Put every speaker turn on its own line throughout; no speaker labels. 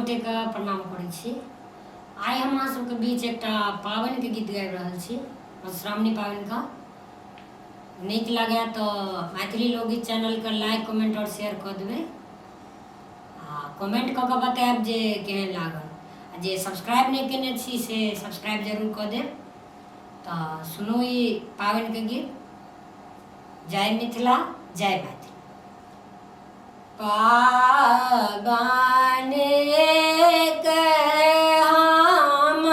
गोटे का प्रणाम करै छी। आइ हम अहाँ सबके बीच एकटा पाबनिके गीत गाबि रहल छी, मधुश्रावणी पाबनिका। नीक लागै तऽ मैथिली लोकगीत चैनलके लाइक कमेंट और शेयर कऽ देबै आ कमेंट कऽ कऽ बतायब जे केहन लागल। आ जे सब्सक्राइब नहि केने छी से सब्सक्राइब जरूर कऽ देब। तऽ सुनू ई पाबनिके गीत। जय मिथिला, जय मैथिली। पाबनिक हम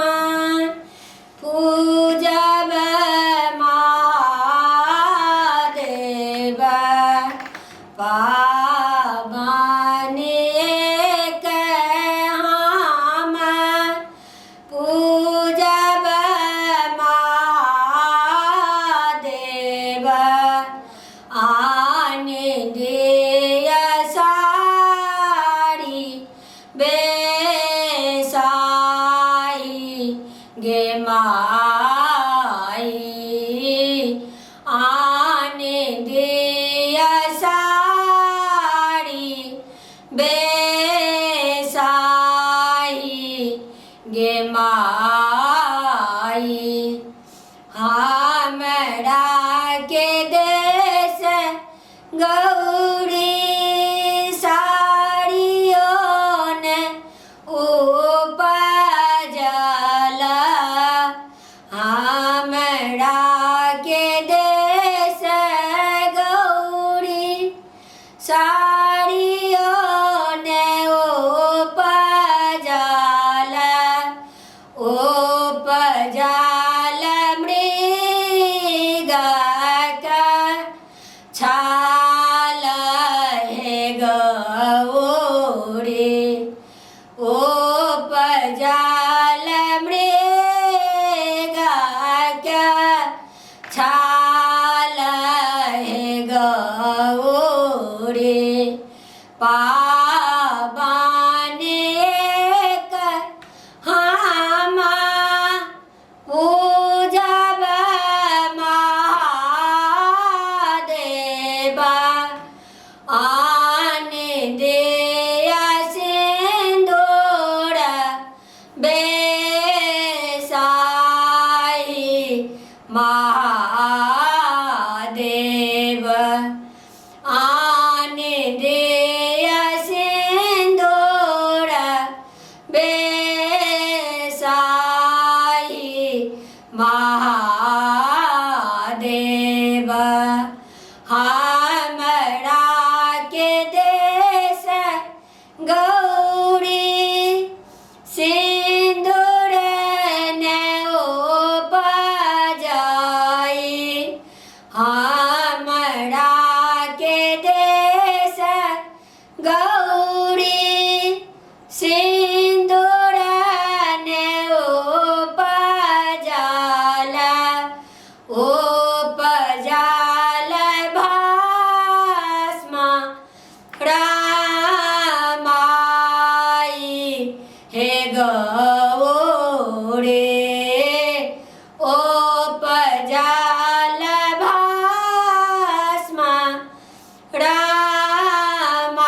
पूजब महादेव। पाबनिक हम पूजब महादेव। आने दिय साड़ी बेसाई गे माई। आने दिय साड़ी बेसाई गे माई। हमरा के देश गौरी साड़ियों ने उपजल। हमरा के देश गौरी साड़ियों ने उपजल। उपजल मृग का छाल हे गौरी। उपजल मृग का छाल हे गौरी। पाबनिक हम पूजब महादेव। आने दिय सिंदूर बेसाई महादेव। आने दिय सिंदूर बेसाई महादेव। हमरा के देश गौरी सिंदूर ने उपजाई। हमरा के देश गौरी सिंदूर ने उपजल। उपजल भस्म रामाई हे गौरी। उपजल भस्म रामाई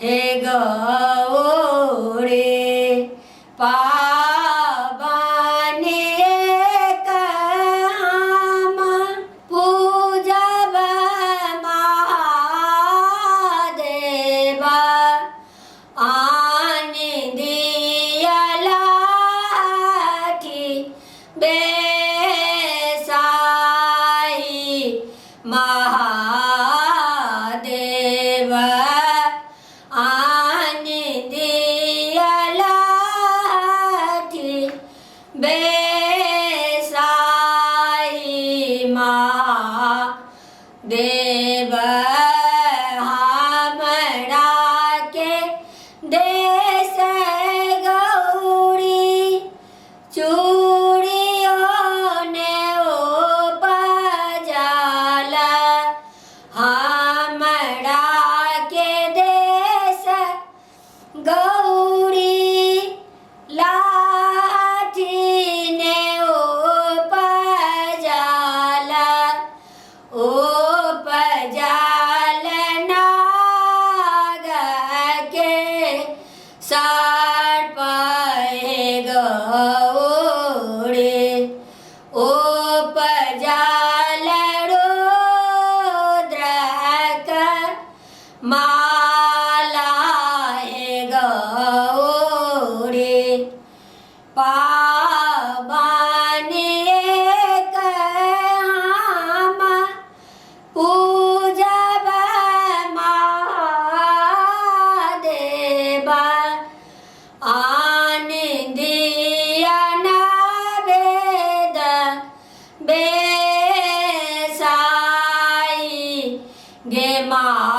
हे गौरी। पाबनिक हम पूजब महादेव। आने दिय लाठी बेसाई महादेव। आने दिय लाठी बेसाई महादेव। हमरा के देश गौरी चूड़ियों ने उपजल। हमरा के देश गौरी लाठी ने उपजल। उपजल माँ